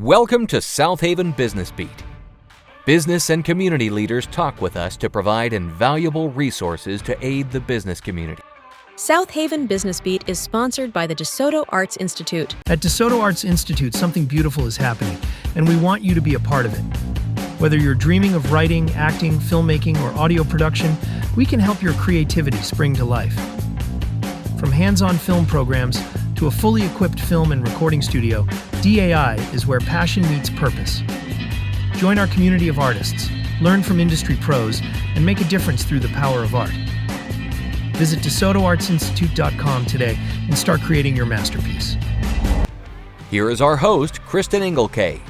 Welcome to Southaven Business Beat. Business and community leaders talk with us to provide invaluable resources to aid the business community. Southaven Business Beat is sponsored by the DeSoto Arts Institute. At DeSoto Arts Institute, something beautiful is happening, and we want you to be a part of it. Whether you're dreaming of writing, acting, filmmaking, or audio production, we can help your creativity spring to life. From hands-on film programs to a fully equipped film and recording studio, DAI is where passion meets purpose. Join our community of artists, learn from industry pros, and make a difference through the power of art. Visit DeSotoArtsInstitute.com today and start creating your masterpiece. Here is our host, Kristen Engelke.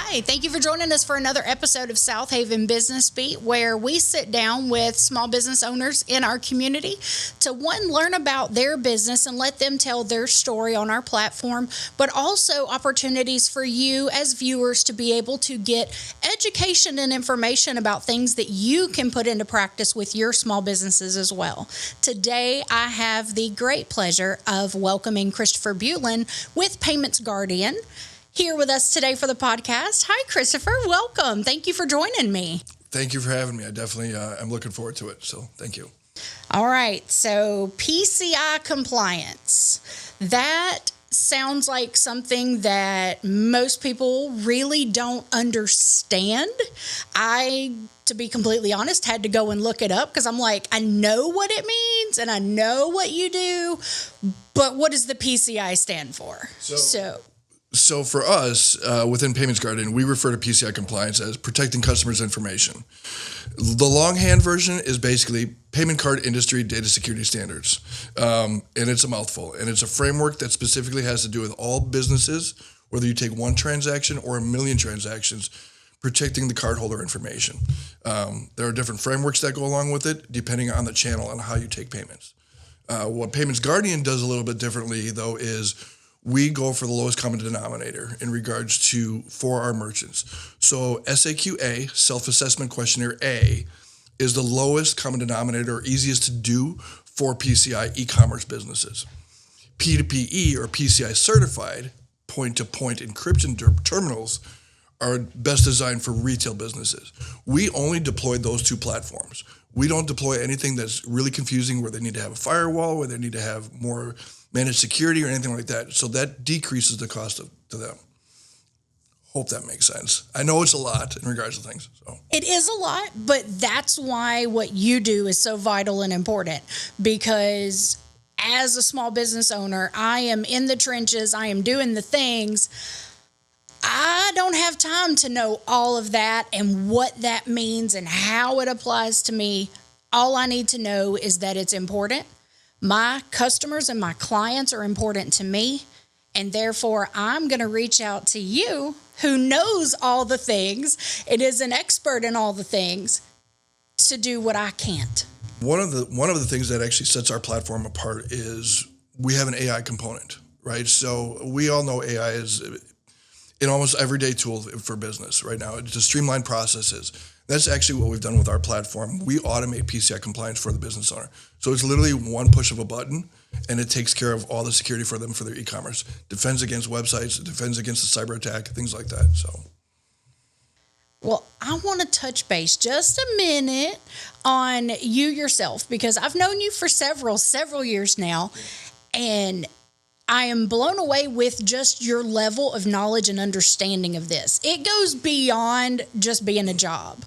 Hi, thank you for joining us for another episode of Southaven Business Beat, where we sit down with small business owners in our community to, one, learn about their business and let them tell their story on our platform, but also opportunities for you as viewers to be able to get education and information about things that you can put into practice with your small businesses as well. Today, I have the great pleasure of welcoming Christopher Bulin with Payments Guardian here with us today for the podcast. Hi, Christopher. Welcome. Thank you for joining me. Thank you for having me. I definitely am looking forward to it. So thank you. All right. So PCI compliance. That sounds like something that most people really don't understand. To be completely honest, had to go and look it up because I'm like, I know what it means and I know what you do, but what does the PCI stand for? So for us, within Payments Guardian, we refer to PCI compliance as protecting customers' information. The longhand version is basically Payment Card Industry Data Security Standards, and it's a mouthful. And it's a framework that specifically has to do with all businesses, whether you take one transaction or a million transactions, protecting the cardholder information. There are different frameworks that go along with it, depending on the channel and how you take payments. What Payments Guardian does a little bit differently, though, is we go for the lowest common denominator in regards to for our merchants. So SAQ-A, Self-Assessment Questionnaire A, is the lowest common denominator or easiest to do for PCI e-commerce businesses. P2PE or PCI certified point-to-point encryption terminals are best designed for retail businesses. We only deploy those two platforms. We don't deploy anything that's really confusing where they need to have a firewall, where they need to have more managed security or anything like that. So that decreases the cost to them. Hope that makes sense. I know it's a lot in regards to things. So it is a lot, but that's why what you do is so vital and important, because as a small business owner, I am in the trenches. I am doing the things. I don't have time to know all of that and what that means and how it applies to me. All I need to know is that it's important. My customers and my clients are important to me, and therefore I'm going to reach out to you who knows all the things and is an expert in all the things to do what I can't. One of the things that actually sets our platform apart is we have an AI component, right? So we all know AI is an almost everyday tool for business right now to streamline processes. That's actually what we've done with our platform. We automate PCI compliance for the business owner. So it's literally one push of a button, and it takes care of all the security for them for their e-commerce. Defends against websites, defends against the cyber attack, things like that. So, well, I want to touch base just a minute on you yourself, because I've known you for several years now, and I am blown away with just your level of knowledge and understanding of this. It goes beyond just being a job.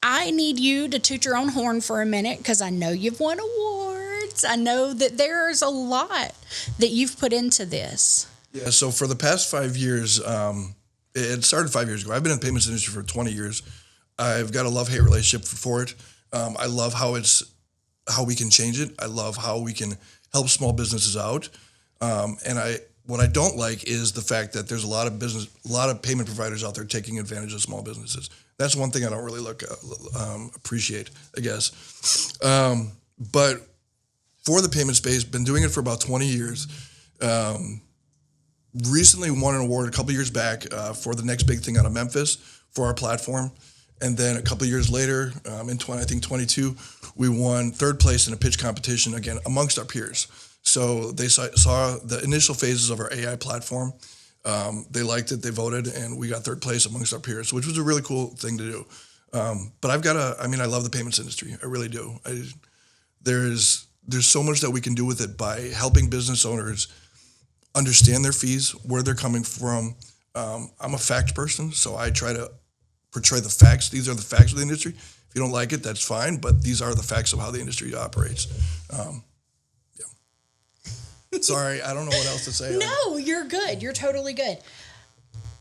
I need you to toot your own horn for a minute because I know you've won awards. I know that there's a lot that you've put into this. Yeah, so for the past 5 years, it started 5 years ago. I've been in the payments industry for 20 years. I've got a love-hate relationship for it. I love how we can change it. I love how we can help small businesses out. What I don't like is the fact that there's a lot of payment providers out there taking advantage of small businesses. That's one thing I don't really appreciate, I guess. But for the payment space, been doing it for about 20 years. Recently won an award a couple years back for the next big thing out of Memphis for our platform. And then a couple of years later, in 22, we won third place in a pitch competition, again, amongst our peers. So they saw the initial phases of our AI platform. They liked it, they voted, and we got third place amongst our peers, which was a really cool thing to do. But I love the payments industry. I really do. There's so much that we can do with it by helping business owners understand their fees, where they're coming from. I'm a facts person, so I try to portray the facts. These are the facts of the industry. If you don't like it, that's fine, but these are the facts of how the industry operates. Sorry, I don't know what else to say. No, you're good. You're totally good.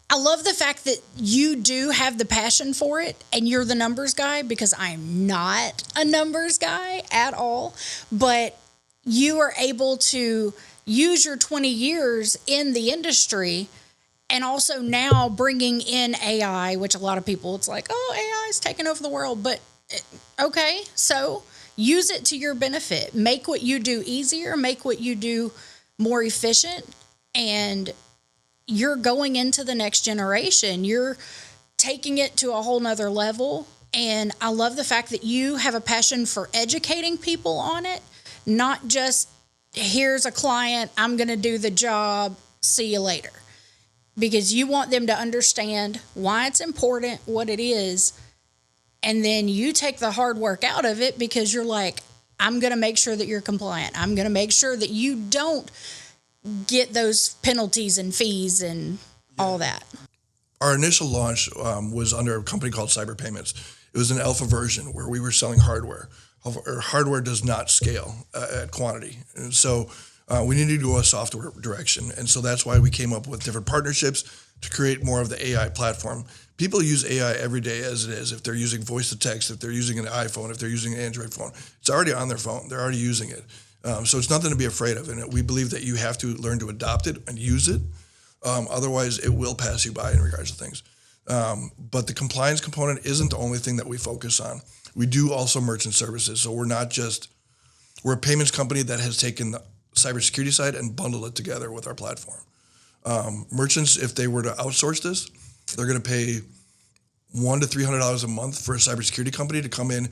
I love the fact that you do have the passion for it and you're the numbers guy, because I'm not a numbers guy at all. But you are able to use your 20 years in the industry and also now bringing in AI, which a lot of people, it's like, oh, AI is taking over the world. But okay, so use it to your benefit. Make what you do easier, make what you do more efficient, and you're going into the next generation. You're taking it to a whole nother level. And I love the fact that you have a passion for educating people on it, not just here's a client, I'm going to do the job, see you later. Because you want them to understand why it's important, what it is, and then you take the hard work out of it because you're like, I'm going to make sure that you're compliant. I'm going to make sure that you don't get those penalties and fees and all that. Our initial launch was under a company called Cyberpayments. It was an alpha version where we were selling hardware. Hardware does not scale at quantity. And so we needed to go a software direction. And so that's why we came up with different partnerships to create more of the AI platform. People use AI every day as it is. If they're using voice to text, if they're using an iPhone, if they're using an Android phone, it's already on their phone. They're already using it. So it's nothing to be afraid of. And we believe that you have to learn to adopt it and use it. Otherwise, it will pass you by in regards to things. But the compliance component isn't the only thing that we focus on. We do also merchant services. So we're a payments company that has taken the cybersecurity side and bundled it together with our platform. Merchants, if they were to outsource this, they're going to pay $100 to $300 a month for a cybersecurity company to come in,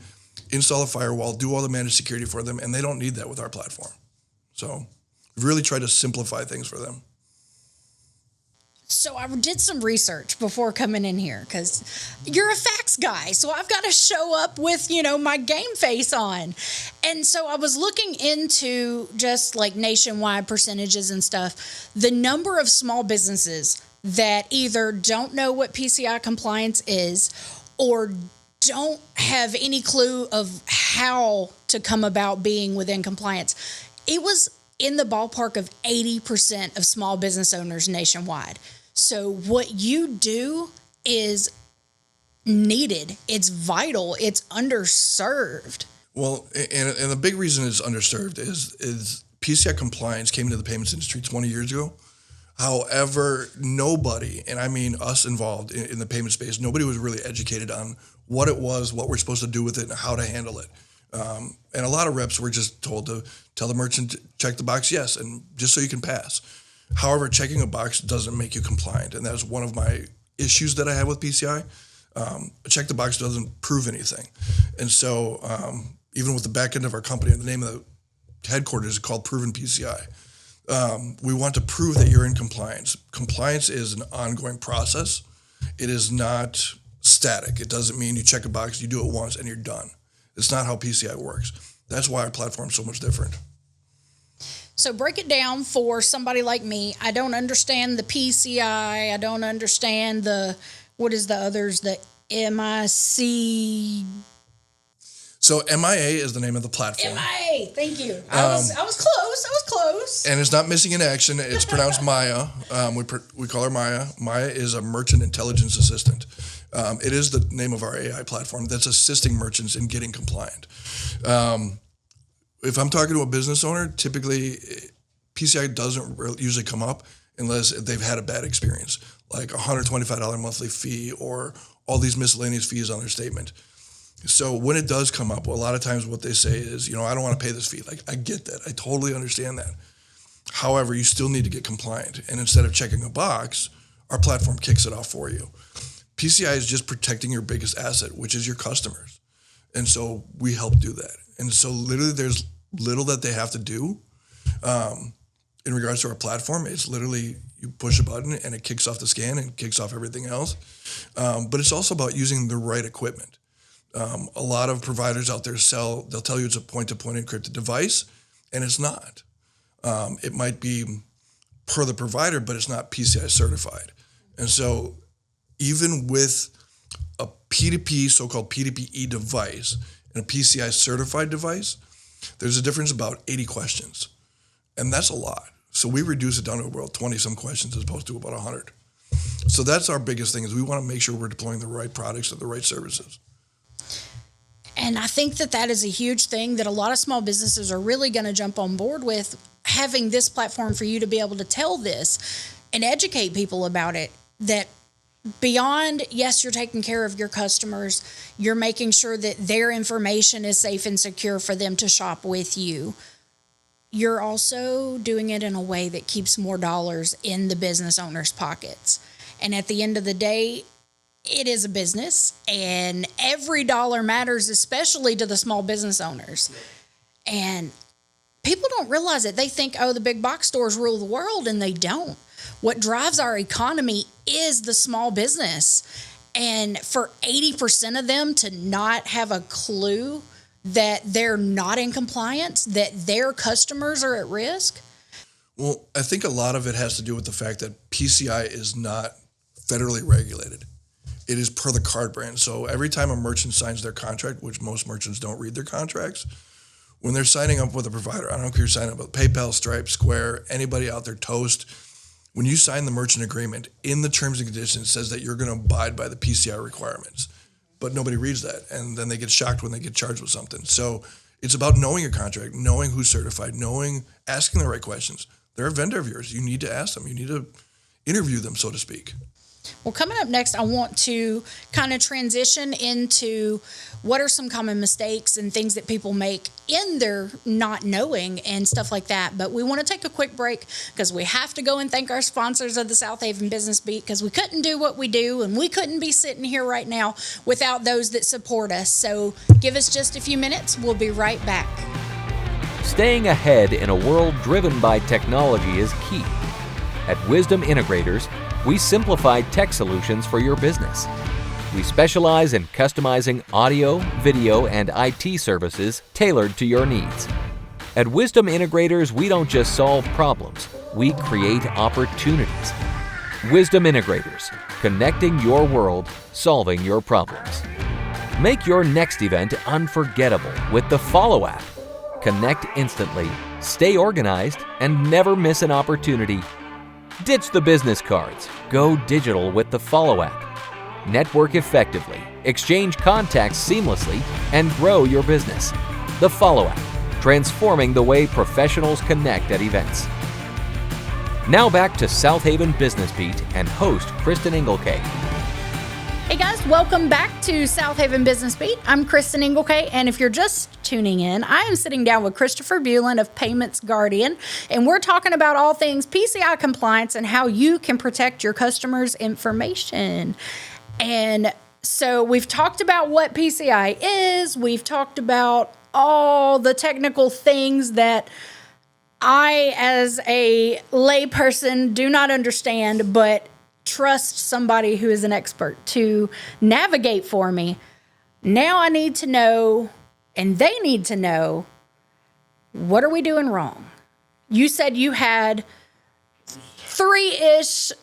install a firewall, do all the managed security for them, and they don't need that with our platform. So we've really tried to simplify things for them. So I did some research before coming in here because you're a facts guy. So I've got to show up with, my game face on. And so I was looking into just like nationwide percentages and stuff. The number of small businesses that either don't know what PCI compliance is or don't have any clue of how to come about being within compliance. It was in the ballpark of 80% of small business owners nationwide. So what you do is needed. It's vital. It's underserved. Well, and the big reason it's underserved is PCI compliance came into the payments industry 20 years ago. However, nobody, and I mean us involved in the payment space, nobody was really educated on what it was, what we're supposed to do with it, and how to handle it. And a lot of reps were just told to tell the merchant, check the box, yes, and just so you can pass. However, checking a box doesn't make you compliant, and that's one of my issues that I have with PCI. Check the box doesn't prove anything. And so even with the back end of our company, the name of the headquarters is called Proven PCI. We want to prove that you're in compliance. Compliance is an ongoing process. It is not static. It doesn't mean you check a box, you do it once, and you're done. It's not how PCI works. That's why our platform is so much different. So break it down for somebody like me. I don't understand the PCI. I don't understand what is the others, the MIC. So MIA is the name of the platform. MIA, thank you. I was close. And it's not missing in action. It's pronounced Maya. We call her Maya. Maya is a merchant intelligence assistant. It is the name of our AI platform that's assisting merchants in getting compliant. If I'm talking to a business owner, typically PCI doesn't usually come up unless they've had a bad experience, like a $125 monthly fee or all these miscellaneous fees on their statement. So when it does come up, well, a lot of times what they say is, I don't want to pay this fee. Like, I get that. I totally understand that. However, you still need to get compliant. And instead of checking a box, our platform kicks it off for you. PCI is just protecting your biggest asset, which is your customers. And so we help do that. And so literally there's little that they have to do in regards to our platform, it's literally you push a button and it kicks off the scan and kicks off everything else. But it's also about using the right equipment. A lot of providers out there they'll tell you it's a point-to-point encrypted device, and it's not. It might be per the provider, but it's not PCI certified. And so even with a P2P, so-called P2PE device and a PCI certified device, there's a difference about 80 questions. And that's a lot. So we reduce it down to about 20-some questions as opposed to about 100. So that's our biggest thing is we want to make sure we're deploying the right products and the right services. And I think that is a huge thing that a lot of small businesses are really going to jump on board with, having this platform for you to be able to tell this and educate people about it, that beyond, yes, you're taking care of your customers, you're making sure that their information is safe and secure for them to shop with you. You're also doing it in a way that keeps more dollars in the business owner's pockets. And at the end of the day, it is a business, and every dollar matters, especially to the small business owners. And people don't realize it. They think, oh, the big box stores rule the world, and they don't. What drives our economy is the small business. And for 80% of them to not have a clue that they're not in compliance, that their customers are at risk. Well, I think a lot of it has to do with the fact that PCI is not federally regulated. It is per the card brand. So every time a merchant signs their contract, which most merchants don't read their contracts, when they're signing up with a provider, I don't know if you're signing up with PayPal, Stripe, Square, anybody out there, Toast, when you sign the merchant agreement, in the terms and conditions, it says that you're going to abide by the PCI requirements. But nobody reads that, and then they get shocked when they get charged with something. So it's about knowing your contract, knowing who's certified, asking the right questions. They're a vendor of yours. You need to ask them. You need to interview them, so to speak. Well, coming up next, I want to kind of transition into what are some common mistakes and things that people make in their not knowing and stuff like that. But we want to take a quick break because we have to go and thank our sponsors of the Southaven Business Beat, because we couldn't do what we do and we couldn't be sitting here right now without those that support us. So give us just a few minutes. We'll be right back. Staying ahead in a world driven by technology is key. At Wisdom Integrators, we simplify tech solutions for your business. We specialize in customizing audio, video, and IT services tailored to your needs. At Wisdom Integrators, we don't just solve problems, we create opportunities. Wisdom Integrators, connecting your world, solving your problems. Make your next event unforgettable with the Follow app. Connect instantly, stay organized, and never miss an opportunity. Ditch the business cards. Go digital with the Follow app. Network effectively, exchange contacts seamlessly, and grow your business. The Follow app, transforming the way professionals connect at events. Now back to Southaven Business Beat and host Kristen Engelke. Hey guys, welcome back to Southaven Business Beat. I'm Kristen Engelke, and if you're just tuning in, I am sitting down with Christopher Bulin of Payments Guardian, and we're talking about all things PCI compliance and how you can protect your customers' information. And so we've talked about what PCI is, we've talked about all the technical things that I, as a layperson, do not understand, but trust somebody who is an expert to navigate for me. Now I need to know, and they need to know, what are we doing wrong? You said you had 3-ish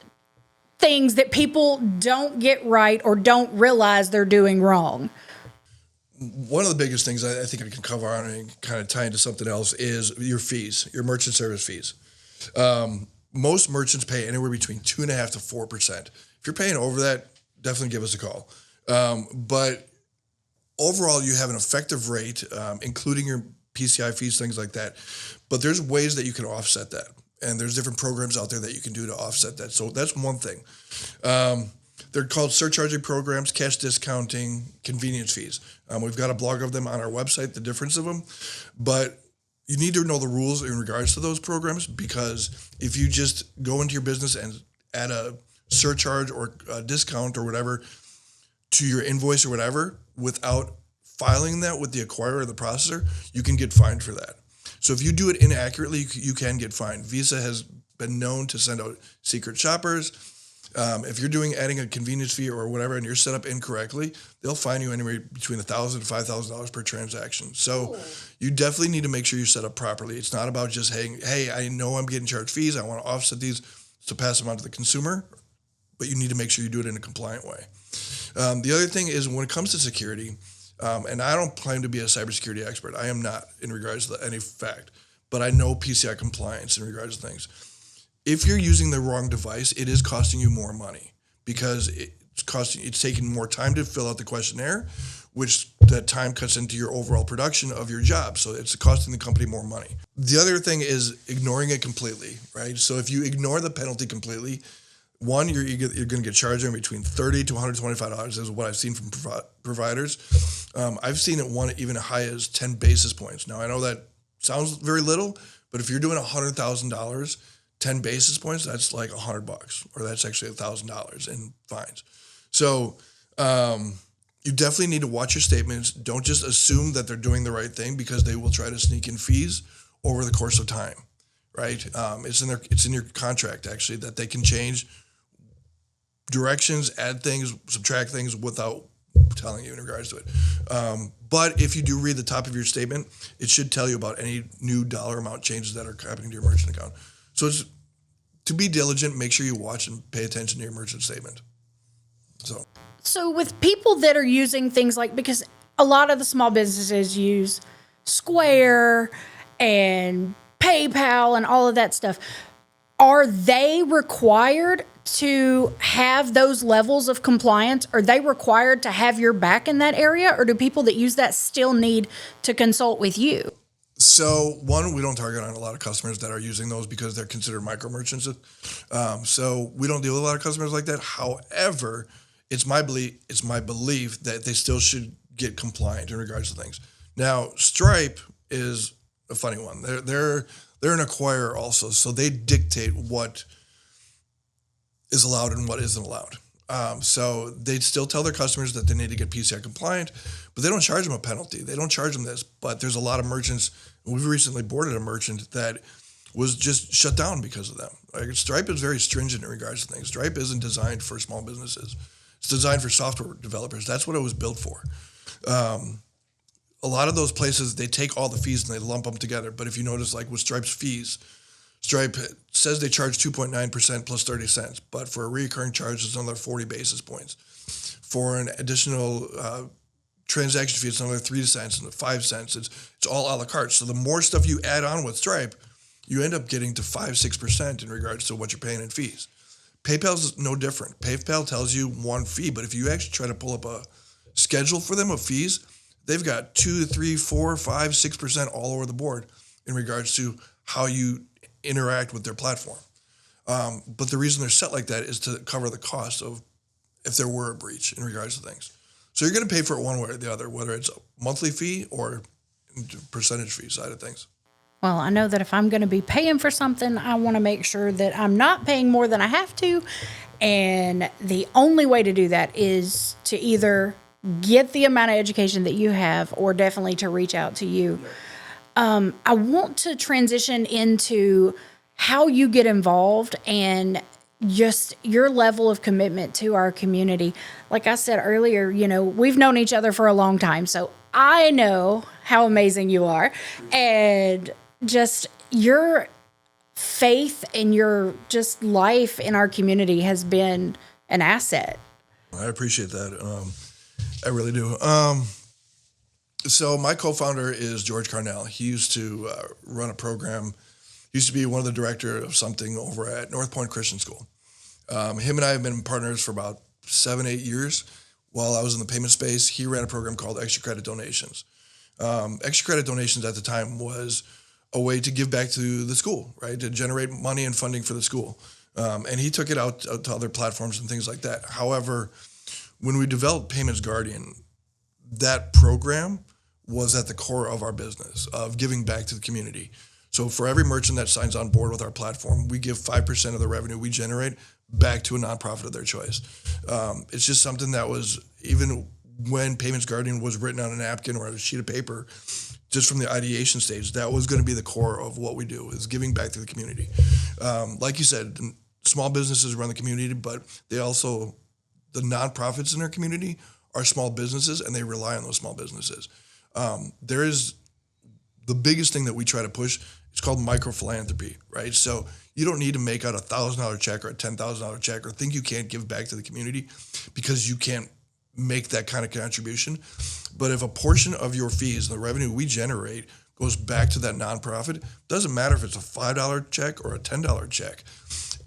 things that people don't get right or don't realize they're doing wrong. One of the biggest things I think I can cover on and kind of tie into something else is your fees, your merchant service fees. Most merchants pay anywhere between 2.5% to 4%. If you're paying over that, definitely give us a call. But overall, you have an effective rate, including your PCI fees, things like that. But there's ways that you can offset that. And there's different programs out there that you can do to offset that. So that's one thing. They're called surcharging programs, cash discounting, convenience fees. We've got a blog of them on our website, the difference of them. But you need to know the rules in regards to those programs, because if you just go into your business and add a surcharge or a discount or whatever to your invoice or whatever without filing that with the acquirer or the processor, you can get fined for that. So if you do it inaccurately, you can get fined. Visa has been known to send out secret shoppers. If you're adding a convenience fee or whatever, and you're set up incorrectly, they'll fine you anywhere between $1,000 to $5,000 per transaction. So you definitely need to make sure you're set up properly. It's not about just, hey, I know I'm getting charged fees. I want to offset these to pass them on to the consumer, but you need to make sure you do it in a compliant way. The other thing is when it comes to security, and I don't claim to be a cybersecurity expert. I am not in regards to any fact, but I know PCI compliance in regards to things. If you're using the wrong device, it is costing you more money because it's taking more time to fill out the questionnaire, which that time cuts into your overall production of your job. So it's costing the company more money. The other thing is ignoring it completely, right? So if you ignore the penalty completely, one, you're going to get charged in between $30 to $125 is what I've seen from providers. I've seen it one even as high as 10 basis points. Now, I know that sounds very little, but if you're doing $100,000, 10 basis points, that's like $100, or that's actually $1,000 in fines. So you definitely need to watch your statements. Don't just assume that they're doing the right thing because they will try to sneak in fees over the course of time, right? It's in your contract actually that they can change directions, add things, subtract things without telling you in regards to it. But if you do read the top of your statement, it should tell you about any new dollar amount changes that are happening to your merchant account. So it's to be diligent, make sure you watch and pay attention to your merchant statement. So with people that are using things like, because a lot of the small businesses use Square and PayPal and all of that stuff, are they required to have those levels of compliance? Are they required to have your back in that area? Or do people that use that still need to consult with you? So one, we don't target on a lot of customers that are using those because they're considered micro merchants. So we don't deal with a lot of customers like that. However, it's my belief that they still should get compliant in regards to things. Now, Stripe is a funny one. They're an acquirer also, so they dictate what is allowed and what isn't allowed. So they still tell their customers that they need to get PCI compliant, but they don't charge them a penalty. They don't charge them this. But there's a lot of merchants. We've recently boarded a merchant that was just shut down because of them. Like Stripe is very stringent in regards to things. Stripe isn't designed for small businesses. It's designed for software developers. That's what it was built for. A lot of those places, they take all the fees and they lump them together. But if you notice, like with Stripe's fees, Stripe says they charge 2.9% plus 30 cents, but for a recurring charge, it's another 40 basis points. For an additional transaction fee, it's another 3 cents and 5 cents. It's all a la carte. So the more stuff you add on with Stripe, you end up getting to 5-6% in regards to what you're paying in fees. PayPal's no different. PayPal tells you one fee, but if you actually try to pull up a schedule for them of fees, they've got 2, 3, 4, 5, 6% all over the board in regards to how you interact with their platform. But the reason they're set like that is to cover the cost of if there were a breach in regards to things. So you're going to pay for it one way or the other, whether it's a monthly fee or percentage fee side of things. Well, I know that if I'm going to be paying for something, I want to make sure that I'm not paying more than I have to. And the only way to do that is to either get the amount of education that you have or definitely to reach out to you. I want to transition into how you get involved and just your level of commitment to our community. Like I said earlier, we've known each other for a long time, so I know how amazing you are. And just your faith and your just life in our community has been an asset. I appreciate that. I really do. So my co-founder is George Carnell. He used to run a program. He used to be one of the director of something over at North Point Christian School. Him and I have been partners for about 7-8 years. While I was in the payment space, he ran a program called Extra Credit Donations. Extra Credit Donations at the time was a way to give back to the school, right? To generate money and funding for the school. And he took it out to other platforms and things like that. However, when we developed Payments Guardian, that program was at the core of our business, of giving back to the community. So for every merchant that signs on board with our platform, we give 5% of the revenue we generate back to a nonprofit of their choice. It's just something that was, even when Payments Guardian was written on a napkin or a sheet of paper, just from the ideation stage, that was going to be the core of what we do, is giving back to the community. Like you said, small businesses run the community, but they also, the nonprofits in our community are small businesses, and they rely on those small businesses. There is the biggest thing that we try to push. It's called Micro-Philanthropy, right? So you don't need to make out a $1,000 check or a $10,000 check or think you can't give back to the community because you can't make that kind of contribution. But if a portion of your fees, the revenue we generate, goes back to that nonprofit, doesn't matter if it's a $5 check or a $10 check,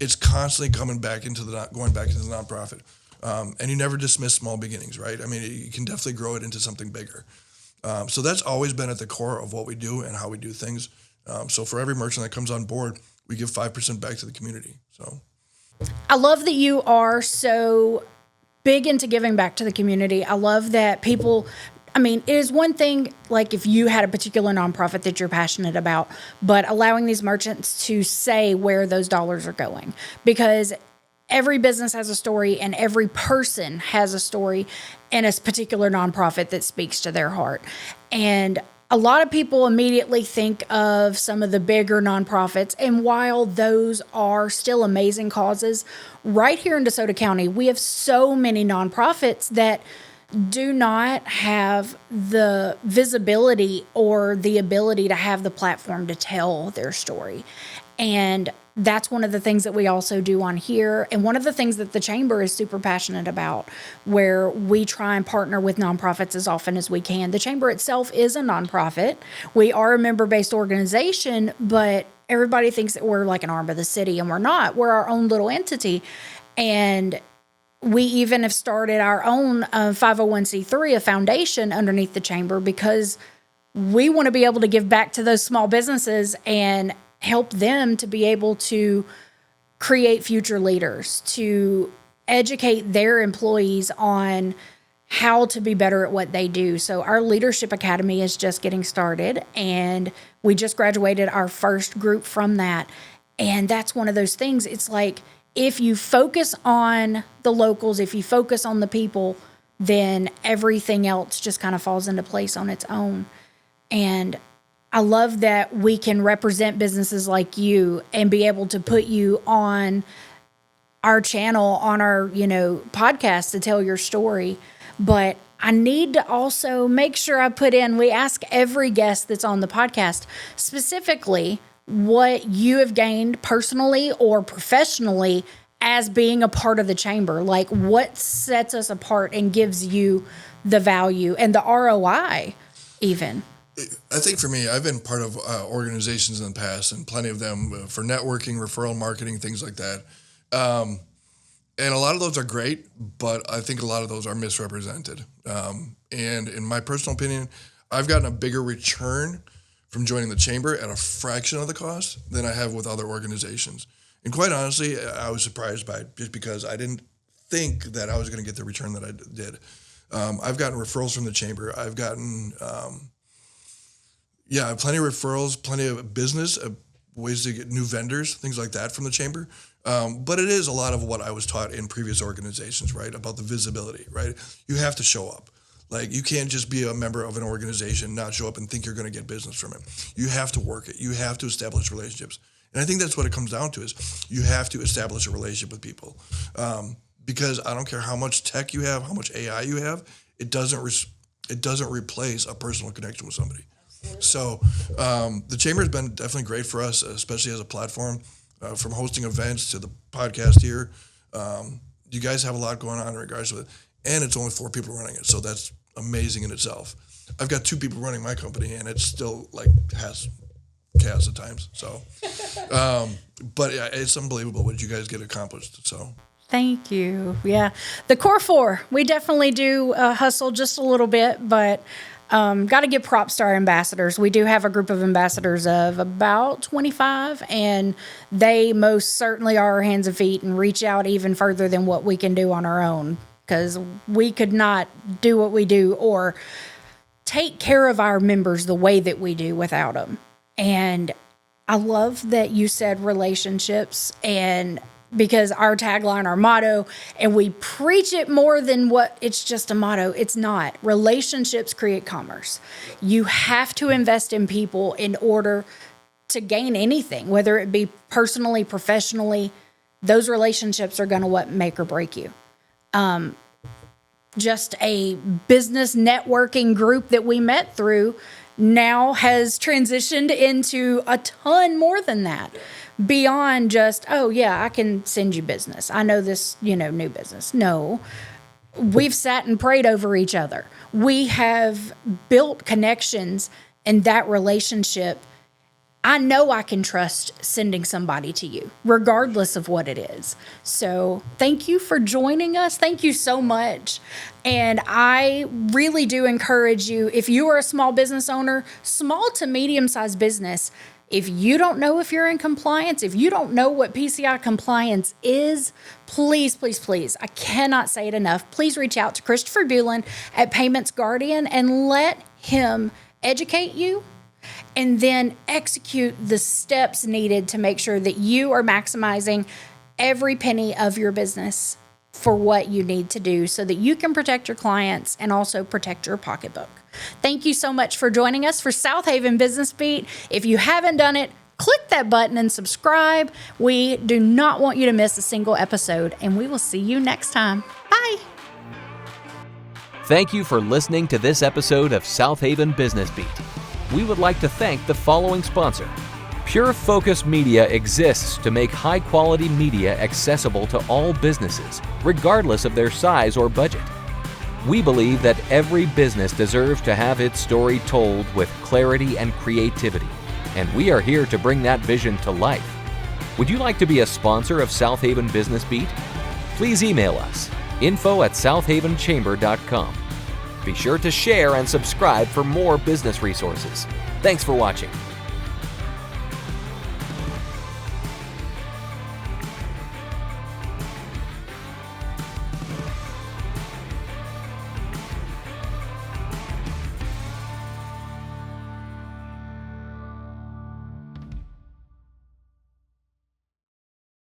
it's constantly going back into the nonprofit. And you never dismiss small beginnings, right? I mean, you can definitely grow it into something bigger. So that's always been at the core of what we do and how we do things. So for every merchant that comes on board, we give 5% back to the community. So I love that you are so big into giving back to the community. I love that people, I mean, it is one thing, like if you had a particular nonprofit that you're passionate about, but allowing these merchants to say where those dollars are going, because every business has a story and every person has a story in a particular nonprofit that speaks to their heart. And a lot of people immediately think of some of the bigger nonprofits, and while those are still amazing causes, right here in DeSoto County, we have so many nonprofits that do not have the visibility or the ability to have the platform to tell their story. And that's one of the things that we also do on here. And one of the things that the Chamber is super passionate about, where we try and partner with nonprofits as often as we can. The Chamber itself is a nonprofit. We are a member-based organization, but everybody thinks that we're like an arm of the city, and we're not. We're our own little entity. And we even have started our own 501c3, a foundation underneath the Chamber, because we want to be able to give back to those small businesses and help them to be able to create future leaders, to educate their employees on how to be better at what they do. So our Leadership Academy is just getting started, and we just graduated our first group from that. And that's one of those things. It's like, if you focus on the locals, if you focus on the people, then everything else just kind of falls into place on its own. And I love that we can represent businesses like you and be able to put you on our channel, on our, podcast to tell your story. But I need to also make sure I put in, we ask every guest that's on the podcast specifically what you have gained personally or professionally as being a part of the Chamber. Like, what sets us apart and gives you the value and the ROI even? I think for me, I've been part of organizations in the past, and plenty of them for networking, referral marketing, things like that. And a lot of those are great, but I think a lot of those are misrepresented. And in my personal opinion, I've gotten a bigger return from joining the Chamber at a fraction of the cost than I have with other organizations. And quite honestly, I was surprised by it just because I didn't think that I was going to get the return that I did. I've gotten referrals from the Chamber. I've gotten... plenty of referrals, plenty of business, ways to get new vendors, things like that from the Chamber. But it is a lot of what I was taught in previous organizations, right, about the visibility, right? You have to show up. Like, you can't just be a member of an organization, not show up and think you're going to get business from it. You have to work it. You have to establish relationships. And I think that's what it comes down to, is you have to establish a relationship with people. Because I don't care how much tech you have, how much AI you have, it doesn't replace a personal connection with somebody. So the Chamber has been definitely great for us, especially as a platform, from hosting events to the podcast here. You guys have a lot going on in regards to it, and it's only 4 people running it, so that's amazing in itself. I've got 2 people running my company, and it's still has chaos at times. So, but it's unbelievable what you guys get accomplished. So. Thank you. Yeah, the core 4, we definitely do hustle just a little bit, but. Got to give props to our ambassadors. We do have a group of ambassadors of about 25, and they most certainly are our hands and feet and reach out even further than what we can do on our own, because we could not do what we do or take care of our members the way that we do without them. And I love that you said relationships, and because our tagline, our motto, and we preach it more than what it's just a motto. It's not. Relationships create commerce. You have to invest in people in order to gain anything, whether it be personally, professionally. Those relationships are going to what make or break you. Just a business networking group that we met through now has transitioned into a ton more than that. Beyond just, oh yeah, I can send you business. I know this, new business. No, we've sat and prayed over each other. We have built connections, and that relationship, I know I can trust sending somebody to you, regardless of what it is. So thank you for joining us. Thank you so much. And I really do encourage you, if you are a small business owner, small to medium-sized business, if you don't know if you're in compliance, if you don't know what PCI compliance is, please, please, please, I cannot say it enough. Please reach out to Christopher Bulin at Payments Guardian and let him educate you and then execute the steps needed to make sure that you are maximizing every penny of your business for what you need to do so that you can protect your clients and also protect your pocketbook. Thank you so much for joining us for Southaven Business Beat. If you haven't done it, click that button and subscribe. We do not want you to miss a single episode, and we will see you next time. Bye. Thank you for listening to this episode of Southaven Business Beat. We would like to thank the following sponsor. Pure Focus Media exists to make high-quality media accessible to all businesses, regardless of their size or budget. We believe that every business deserves to have its story told with clarity and creativity, and we are here to bring that vision to life. Would you like to be a sponsor of Southaven Business Beat? Please email us, info@southavenchamber.com. Be sure to share and subscribe for more business resources. Thanks for watching.